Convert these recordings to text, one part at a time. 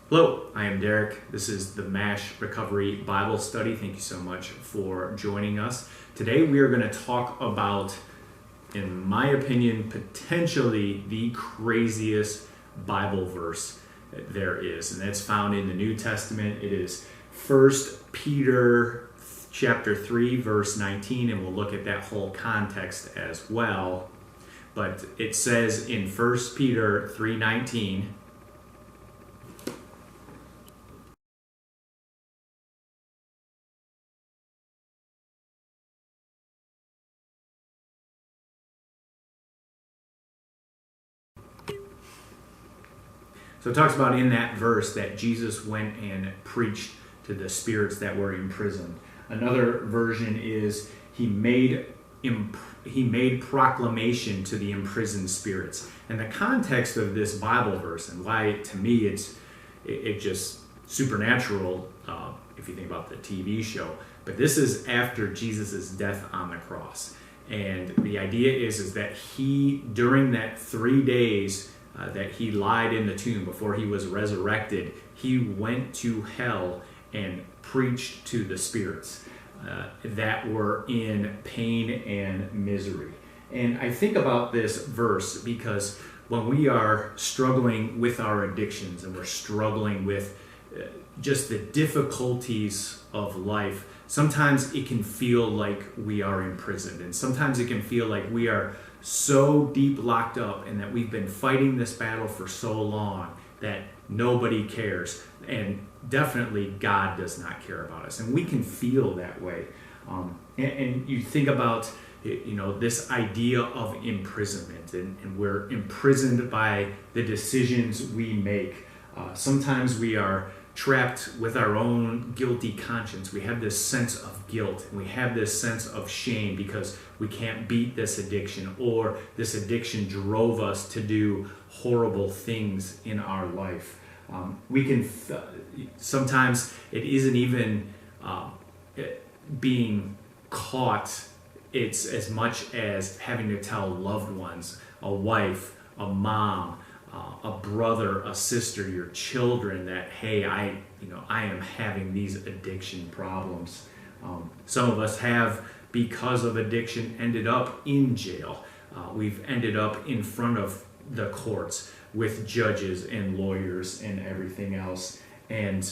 Hello, I am Derek. This is the MASH Recovery Bible Study. Thank you so much for joining us. Today we are going to talk about, in my opinion, potentially the craziest Bible verse there is, and that's found in the New Testament. It is 1 Peter chapter 3, verse 19, and we'll look at that whole context as well. But it says in 1 Peter 3:19, so it talks about in that verse that Jesus went and preached to the spirits that were imprisoned. Another version is he made proclamation to the imprisoned spirits. And the context of this Bible verse, and why to me it's just supernatural if you think about the TV show, but this is after Jesus' death on the cross. And the idea is that he, during that 3 days that he lied in the tomb before he was resurrected, he went to hell and preached to the spirits that were in pain and misery. And I think about this verse because when we are struggling with our addictions and we're struggling with just the difficulties of life, sometimes it can feel like we are imprisoned, and sometimes it can feel like we are so deep locked up and that we've been fighting this battle for so long that nobody cares, and definitely God does not care about us, and we can feel that way. And you think about this idea of imprisonment, and we're imprisoned by the decisions we make. Sometimes we are trapped with our own guilty conscience. We have this sense of guilt, and we have this sense of shame because we can't beat this addiction, or this addiction drove us to do horrible things in our life. We can sometimes it isn't even being caught. It's as much as having to tell loved ones, a wife, a mom, a brother, a sister, your children, that hey, I am having these addiction problems. Some of us have, because of addiction, ended up in jail. We've ended up in front of the courts with judges and lawyers and everything else. And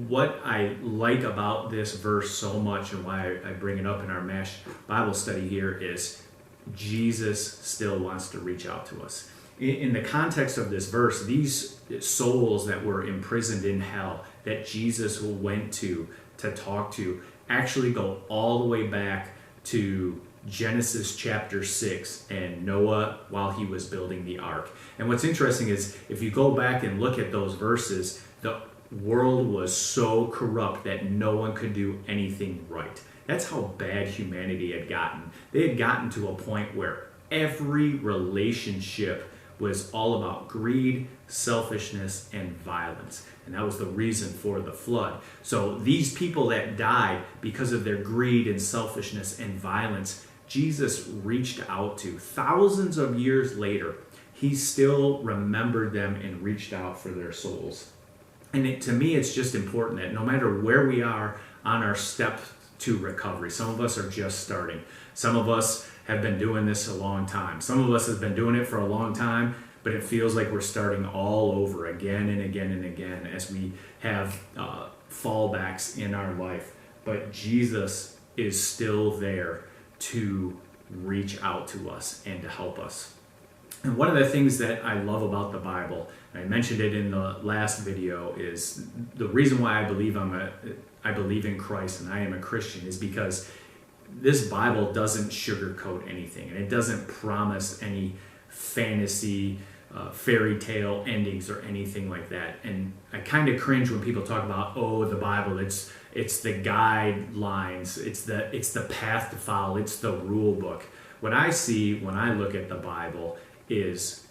what I like about this verse so much, and why I bring it up in our MASH Bible study here, is Jesus still wants to reach out to us. In the context of this verse, these souls that were imprisoned in hell that Jesus went to talk to actually go all the way back to Genesis chapter 6 and Noah while he was building the ark. And what's interesting is if you go back and look at those verses, the world was so corrupt that no one could do anything right. That's how bad humanity had gotten. They had gotten to a point where every relationship was all about greed, selfishness, and violence. And that was the reason for the flood. So these people that died because of their greed and selfishness and violence, Jesus reached out to. Thousands of years later, he still remembered them and reached out for their souls. And to me, it's just important that no matter where we are on our step to recovery, some of us are just starting. Some of us have been doing this a long time. Some of us have been doing it for a long time, but it feels like we're starting all over again and again and again as we have fallbacks in our life. But Jesus is still there to reach out to us and to help us. And one of the things that I love about the Bible, and I mentioned it in the last video, is the reason why I believe in Christ and I am a Christian is because this Bible doesn't sugarcoat anything, and it doesn't promise any fantasy, fairy tale endings or anything like that. And I kind of cringe when people talk about, the Bible, it's the guidelines, it's the path to follow, it's the rule book. What I see when I look at the Bible is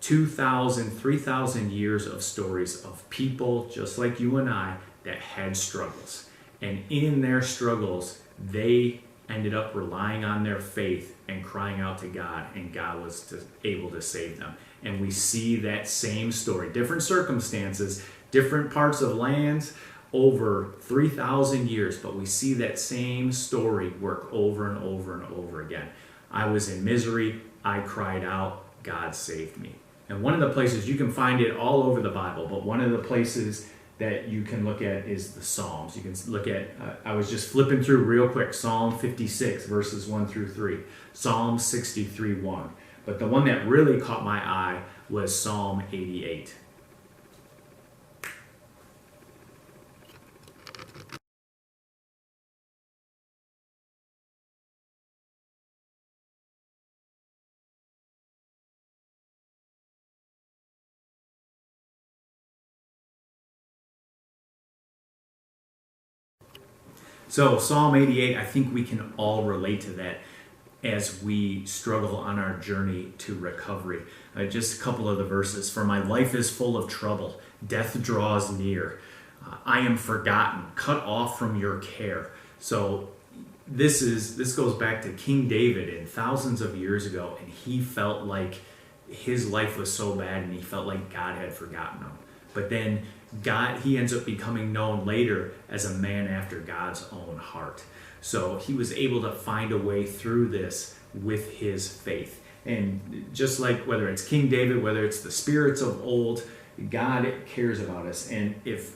2,000, 3,000 years of stories of people just like you and I that had struggles. And in their struggles, they ended up relying on their faith and crying out to God, and God was able to save them. And we see that same story, different circumstances, different parts of lands over 3,000 years, but we see that same story work over and over and over again. I was in misery, I cried out, God saved me. And one of the places, you can find it all over the Bible, but one of the places that you can look at is the Psalms. You can look at, I was just flipping through real quick, Psalm 56, verses 1 through 3, Psalm 63, 1. But the one that really caught my eye was Psalm 88. So Psalm 88, I think we can all relate to that as we struggle on our journey to recovery. Just a couple of the verses. For my life is full of trouble. Death draws near. I am forgotten, cut off from your care. So this goes back to King David and thousands of years ago, and he felt like his life was so bad and he felt like God had forgotten him. But then he ends up becoming known later as a man after God's own heart. So he was able to find a way through this with his faith. And just like whether it's King David, whether it's the spirits of old, God cares about us. And if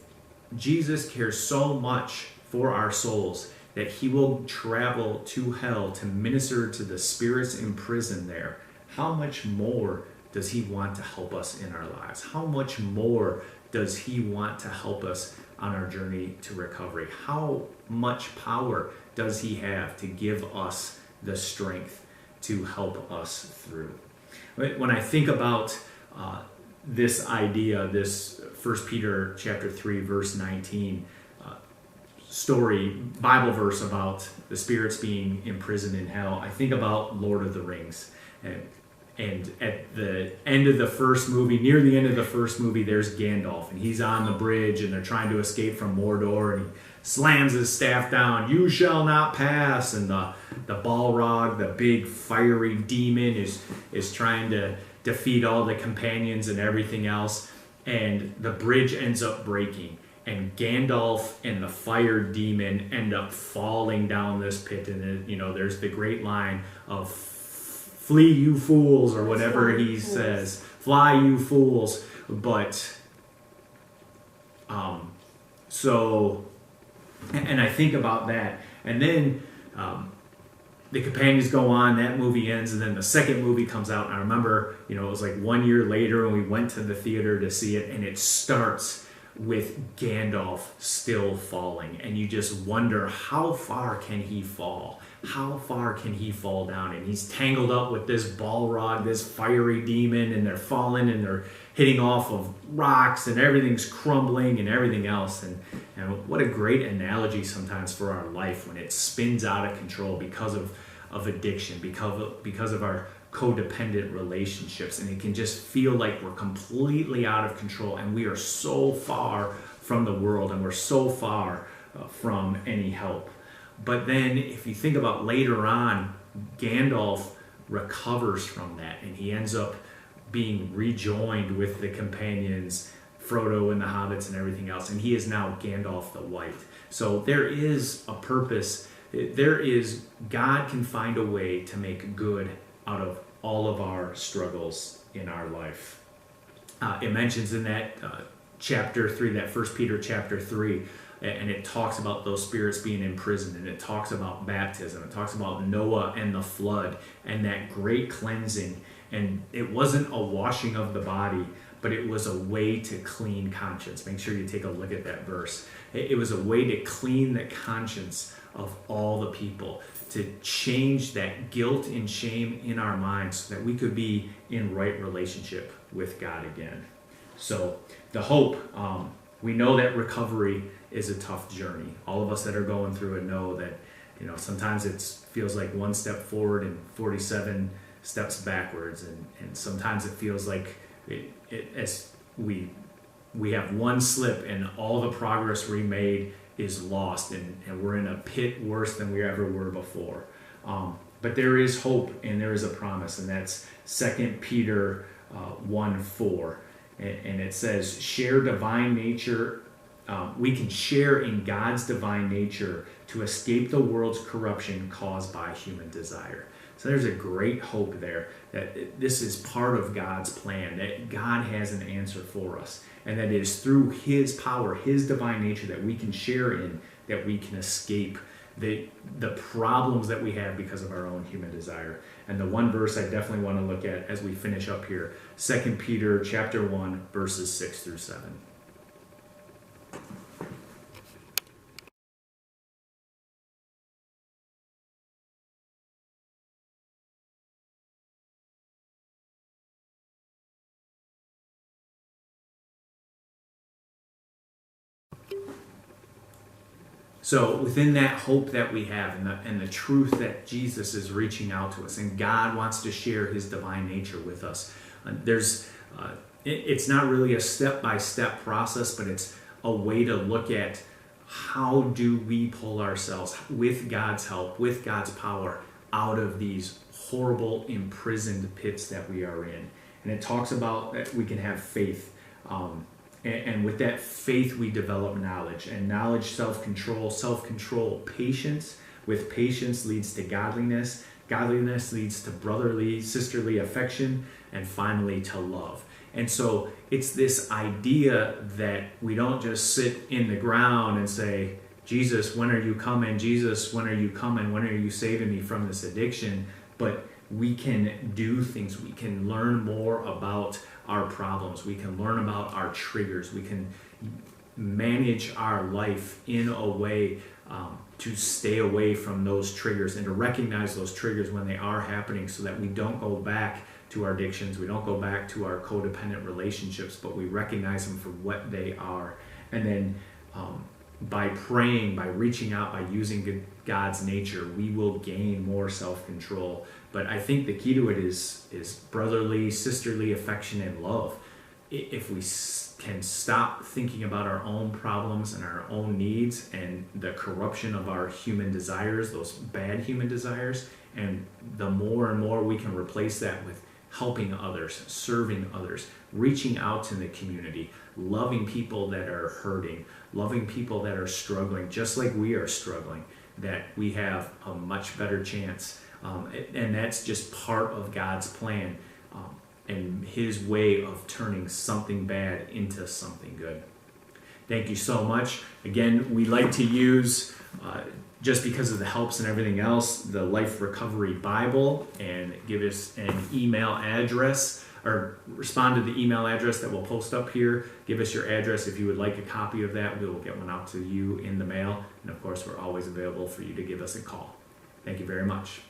Jesus cares so much for our souls that he will travel to hell to minister to the spirits in prison there, how much more does he want to help us in our lives? How much more does he want to help us on our journey to recovery? How much power does he have to give us the strength to help us through? When I think about this idea, this 1 Peter chapter 3, verse 19 story, Bible verse about the spirits being imprisoned in hell, I think about Lord of the Rings. And at the end of the first movie, near the end of the first movie, there's Gandalf, and he's on the bridge, and they're trying to escape from Mordor, and he slams his staff down, "You shall not pass," and the Balrog, the big fiery demon, is trying to defeat all the companions and everything else, and the bridge ends up breaking, and Gandalf and the fire demon end up falling down this pit, and there's the great line of "Flee, you fools," or whatever he says. "Fly, you fools." But, and I think about that. And then the companions go on, that movie ends, and then the second movie comes out. And I remember, it was like 1 year later, and we went to the theater to see it, and it starts with Gandalf still falling. And you just wonder, how far can he fall? How far can he fall down? And he's tangled up with this Balrog, this fiery demon, and they're falling and they're hitting off of rocks and everything's crumbling and everything else. And what a great analogy sometimes for our life when it spins out of control because of addiction, because of our codependent relationships. And it can just feel like we're completely out of control and we are so far from the world and we're so far from any help. But then if you think about later on, Gandalf recovers from that and he ends up being rejoined with the companions, Frodo and the hobbits and everything else, and he is now Gandalf the White. So there is a purpose. God can find a way to make good out of all of our struggles in our life. It mentions in that chapter 3, that 1 Peter chapter 3, and it talks about those spirits being in prison, and it talks about baptism, it talks about Noah and the flood and that great cleansing. And it wasn't a washing of the body, but it was a way to clean conscience. Make sure you take a look at that verse. It was a way to clean the conscience of all the people, to change that guilt and shame in our minds so that we could be in right relationship with God again. So the hope, we know that recovery is a tough journey. All of us that are going through it know that, sometimes it feels like one step forward and 47 steps backwards, and sometimes it feels like as we have one slip and all the progress we made is lost, and we're in a pit worse than we ever were before. But there is hope and there is a promise, and that's 2 Peter 1:4. And it says, share divine nature. We can share in God's divine nature to escape the world's corruption caused by human desire. So there's a great hope there that this is part of God's plan, that God has an answer for us, and that it is through His power, His divine nature that we can share in, that we can escape the problems that we have because of our own human desire. And the one verse I definitely want to look at as we finish up here, 2 Peter chapter 1, verses 6 through 7. So within that hope that we have and the truth that Jesus is reaching out to us and God wants to share His divine nature with us, it's not really a step-by-step process, but it's a way to look at how do we pull ourselves, with God's help, with God's power, out of these horrible imprisoned pits that we are in. And it talks about that we can have faith. And with that faith, we develop knowledge. And knowledge, self-control, patience. With patience leads to godliness. Godliness leads to brotherly, sisterly affection. And finally, to love. And so it's this idea that we don't just sit in the ground and say, Jesus, when are you coming? Jesus, when are you coming? When are you saving me from this addiction? But we can do things. We can learn more about our problems. We can learn about our triggers. We can manage our life in a way to stay away from those triggers and to recognize those triggers when they are happening, so that we don't go back to our addictions. We don't go back to our codependent relationships, but we recognize them for what they are. And then by praying, by reaching out, by using God's nature, we will gain more self-control. But I think the key to it is brotherly, sisterly affection and love. If we can stop thinking about our own problems and our own needs and the corruption of our human desires, those bad human desires, and the more and more we can replace that with helping others, serving others, reaching out to the community, loving people that are hurting, loving people that are struggling, just like we are struggling, that we have a much better chance. And that's just part of God's plan and His way of turning something bad into something good. Thank you so much. Again, we like to use, just because of the helps and everything else, the Life Recovery Bible, and give us an email address, or respond to the email address that we'll post up here. Give us your address if you would like a copy of that. We will get one out to you in the mail. And of course, we're always available for you to give us a call. Thank you very much.